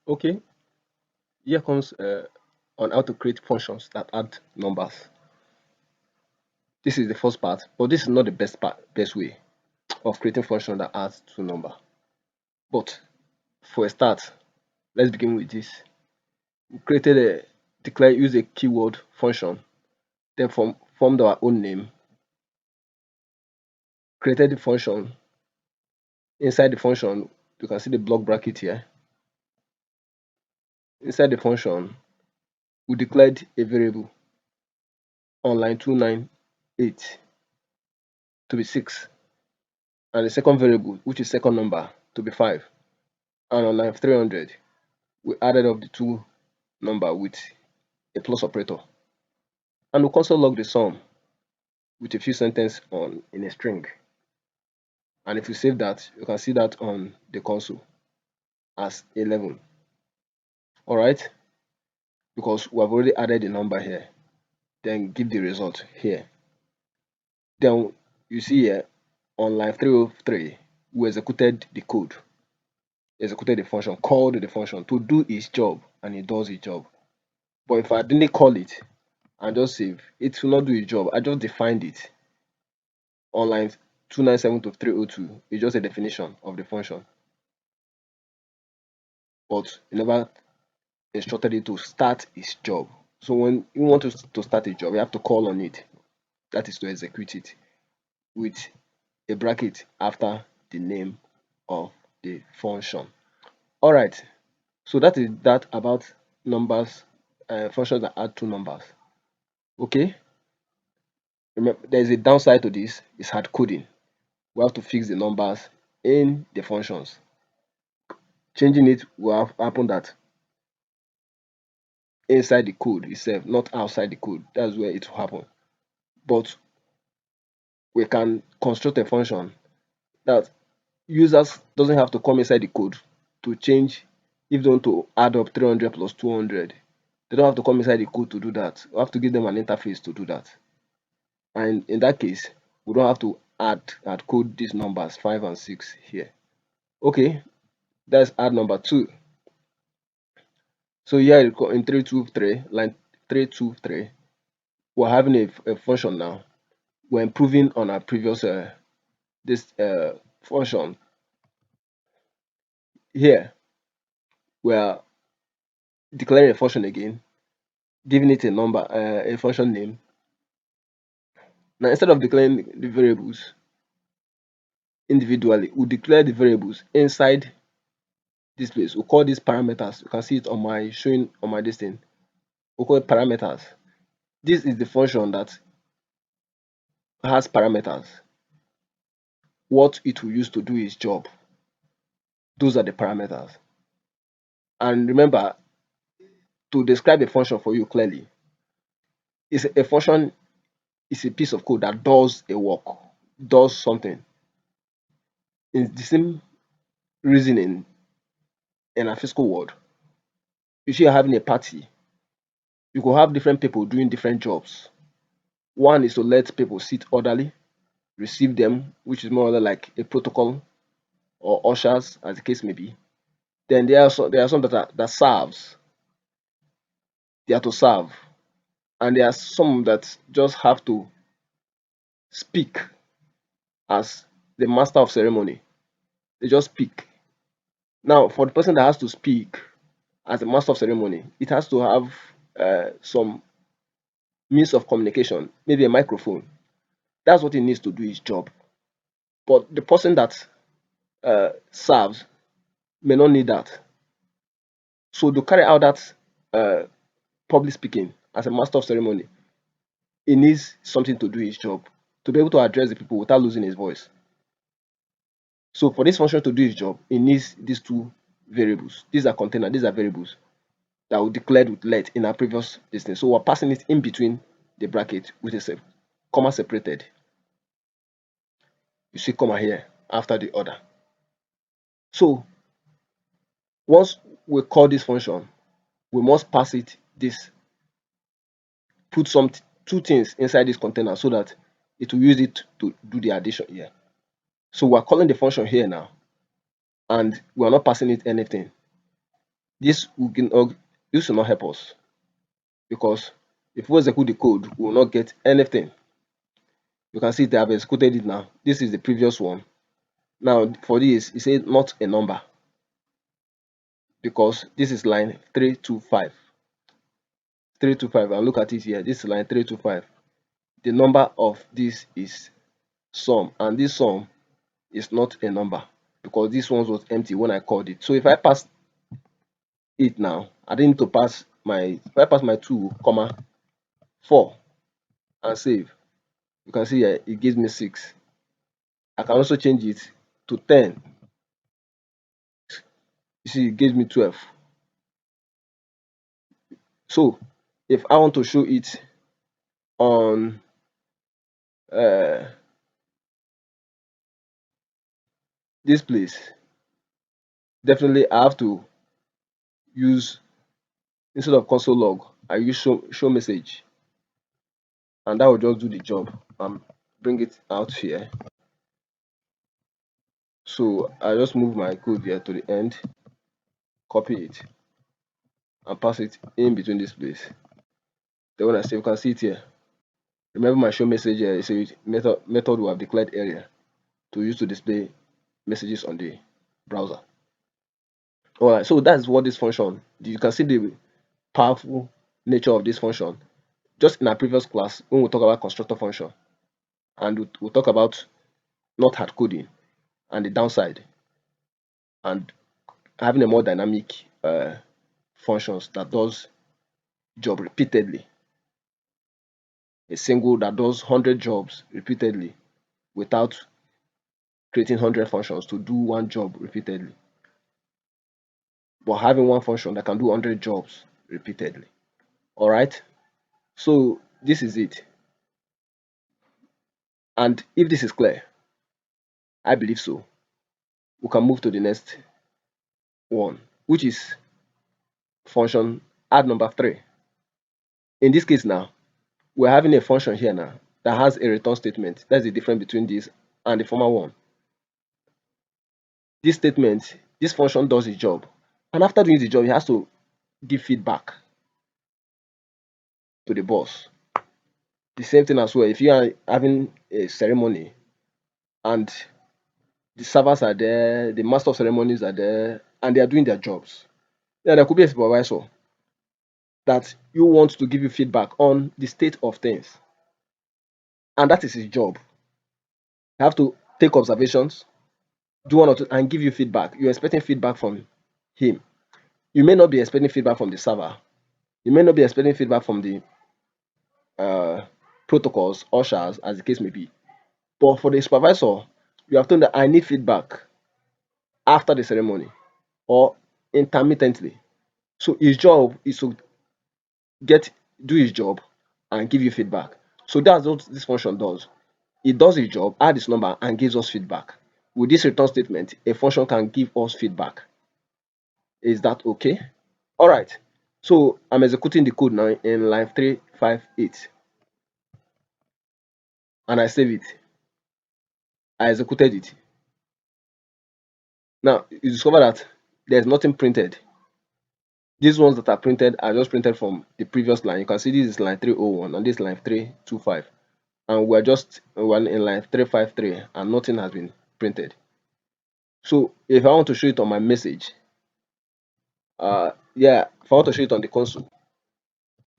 Okay, here comes on how to create functions that add numbers. This is the first part, but this is not the best way of creating function that adds to number. But for a start, let's begin with this. We created a declare use a keyword function, then formed our own name, created the function. Inside the function, you can see the block bracket here. Inside the function, we declared a variable on line 298 to be 6, and the second variable, which is second number, to be 5. And on line 300, we added up the two number with a plus operator. And we also log the sum with a few sentences on in a string. And if you save that, you can see that on the console as 11. All right, because we have already added the number here. Then give the result here. Then you see here on line 303, we executed the code, executed the function, called the function to do its job, and it does its job. But if I didn't call it and just save, it will not do its job. I just defined it on line 297 to 302. It's just a definition of the function, but it never instructed it to start its job. So when you want to start a job, you have to call on it. That is to execute it with a bracket after the name of the function. All right. So that is that about numbers, functions that add two numbers. Okay. Remember, there is a downside to this. It's hard coding. We have to fix the numbers in the functions. Changing it will happen that inside the code itself, not outside the code. That's where it will happen. But we can construct a function that users doesn't have to come inside the code to change if they want to add up 300 plus 200. They don't have to come inside the code to do that. We have to give them an interface to do that. And in that case, we don't have to add code these numbers 5 and 6 here. Okay, that's add number 2. So here in 323, line 323, we're having a function now. We're improving on our previous this function. Here, we're declaring a function again, giving it a number, a function name. Now, instead of declaring the variables individually, we declare the variables inside this place. We'll call these parameters. You can see it on my showing on my this thing. We'll call it parameters. This is the function that has parameters. What it will use to do its job. Those are the parameters. And remember, to describe a function for you clearly, is a function is a piece of code that does a work, does something. In the same reasoning in a physical world, if you're having a party, you could have different people doing different jobs. One is to let people sit orderly, receive them, which is more or less like a protocol or ushers, as the case may be. Then there are some that serves. They are to serve, and there are some that just have to speak as the master of ceremony. They just speak. Now, for the person that has to speak as a master of ceremony, it has to have some means of communication, maybe a microphone. That's what it needs to do his job. But the person that serves may not need that. So to carry out that uh, public speaking as a master of ceremony, he needs something to do his job, to be able to address the people without losing his voice. So for this function to do its job, it needs these two variables. These are containers, these are variables that we declared with let in our previous distance. So we're passing it in between the bracket, which is a comma separated. You see comma here after the other. So once we call this function, we must pass it this, put some two things inside this container so that it will use it to do the addition here. So we're calling the function here now, and we're not passing it anything. This this will not help us, because if we execute the code, we will not get anything. You can see they have executed it now. This is the previous one. Now for this, it says not a number, because this is line 325. 325, and look at it here. This is line 325. The number of this is sum, and this sum is not a number, because this one was empty when I called it. So if I pass it now, I didn't need to pass my, if I pass my 2, comma 4 and save, you can see here it gives me 6. I can also change it to 10. You see, it gives me 12. So if I want to show it on this place, definitely I have to use, instead of console log, I use show message, and that will just do the job. Bring it out here. So I just move my code here to the end, copy it, and pass it in between this place. Then when I save, you can see it here. Remember my show message here, it says method will have declared area to use to display messages on the browser. Alright, so that's what this function, you can see the powerful nature of this function. Just in our previous class, when we talk about constructor function, and we'll talk about not hard coding and the downside, and having a more dynamic functions that does job repeatedly. A single that does 100 jobs repeatedly without creating 100 functions to do one job repeatedly, but having one function that can do 100 jobs repeatedly. All right, so this is it. And if this is clear, I believe so, we can move to the next one, which is function add number 3. In this case now, we're having a function here now that has a return statement. That's the difference between this and the former one. This statement, this function does its job, and after doing the job, it has to give feedback to the boss. The same thing as well, if you are having a ceremony and the servers are there, the master of ceremonies are there, and they are doing their jobs, then there could be a supervisor that you want to give you feedback on the state of things, and that is his job. You have to take observations, do one or two, and give you feedback. You're expecting feedback from him. You may not be expecting feedback from the server. You may not be expecting feedback from the protocols, ushers, as the case may be. But for the supervisor, you have told that I need feedback after the ceremony or intermittently. So his job is to do his job and give you feedback. So that's what this function does. It does its job, adds its number, and gives us feedback. With this return statement, a function can give us feedback. Is that okay? All right. So I'm executing the code now in line 358, and I save it. I executed it. Now you discover that there's nothing printed. These ones that are printed are just printed from the previous line. You can see this is line 301 and this is line 325, and we're in line 353 and nothing has been printed. So if I want to show it on my message, yeah, if I want to show it on the console,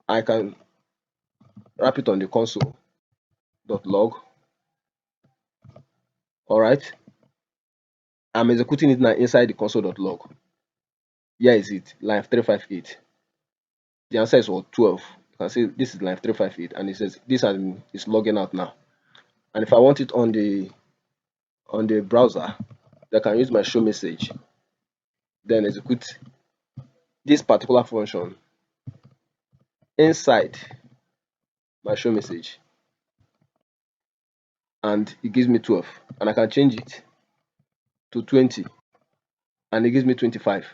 I can wrap it on the console.log. All right, I'm executing it now inside the console.log. Here is it, line 358. The answer is 12. You can see this is line 358, and it says this is logging out now. And if I want it on the browser, I can use my show message, then execute this particular function inside my show message, and it gives me 12, and I can change it to 20, and it gives me 25.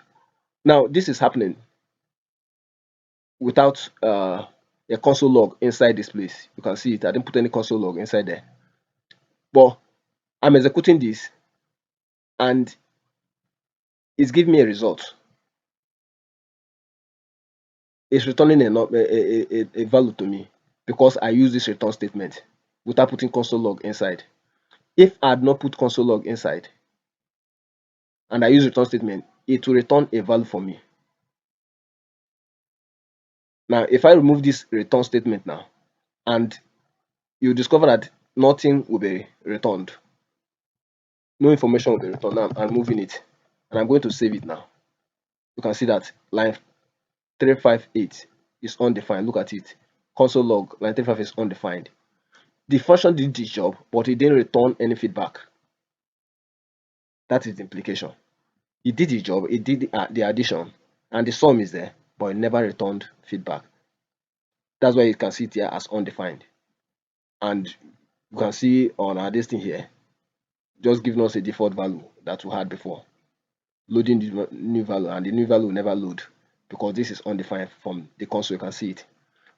Now this is happening without a console log inside this place. You can see it, I didn't put any console log inside there, but I'm executing this and it's giving me a result. it's returning a value to me because I use this return statement without putting console log inside. If I had not put console log inside and I use return statement, it will return a value for me. Now, if I remove this return statement now, and you discover that nothing will be returned, no information will be returned. Now I'm moving it and I'm going to save it now. You can see that line 358 is undefined. Look at it. Console log line 358 is undefined. The function did its job, but it didn't return any feedback. That is the implication. It did its job, it did the addition, and the sum is there, but it never returned feedback. That's why you can see it here as undefined. And you can see on our this thing here, just giving us a default value that we had before. Loading the new value, and the new value will never load because this is undefined from the console. You can see it.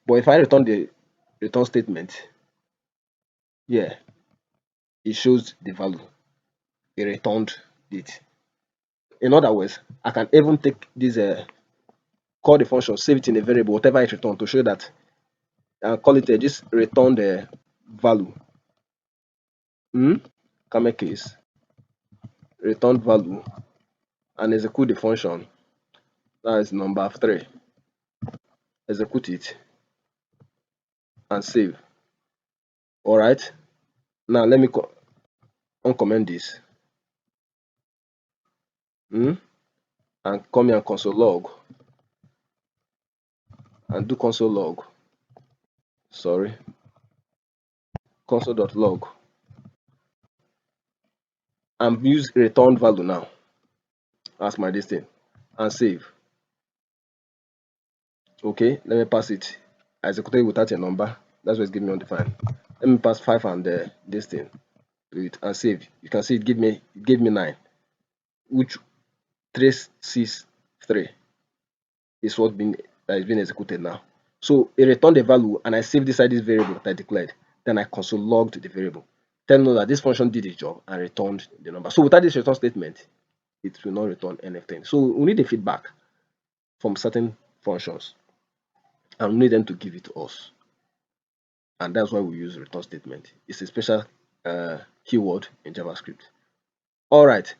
But if I return the return statement, yeah, it shows the value. It returned it. In other words, I can even take this call the function, save it in a variable, whatever it returns, to show that, and call it this return the value. Camel case, return value, and execute the function. That is number 3. Execute it and save. All right. Now let me uncomment this. And come here and console log and do console log. Sorry, console.log and use return value now as my this thing and save. Okay, let me pass it. I executed it without a number. That's what it's giving me undefined. Let me pass 5 and this thing to it and save. You can see it gave me 9, which 363 is what is being executed now. So it returned the value and I saved inside this variable that I declared. Then I console logged the variable. Tell me that this function did its job and returned the number. So without this return statement, it will not return anything. So we need a feedback from certain functions and we need them to give it to us. And that's why we use return statement. It's a special keyword in JavaScript. All right.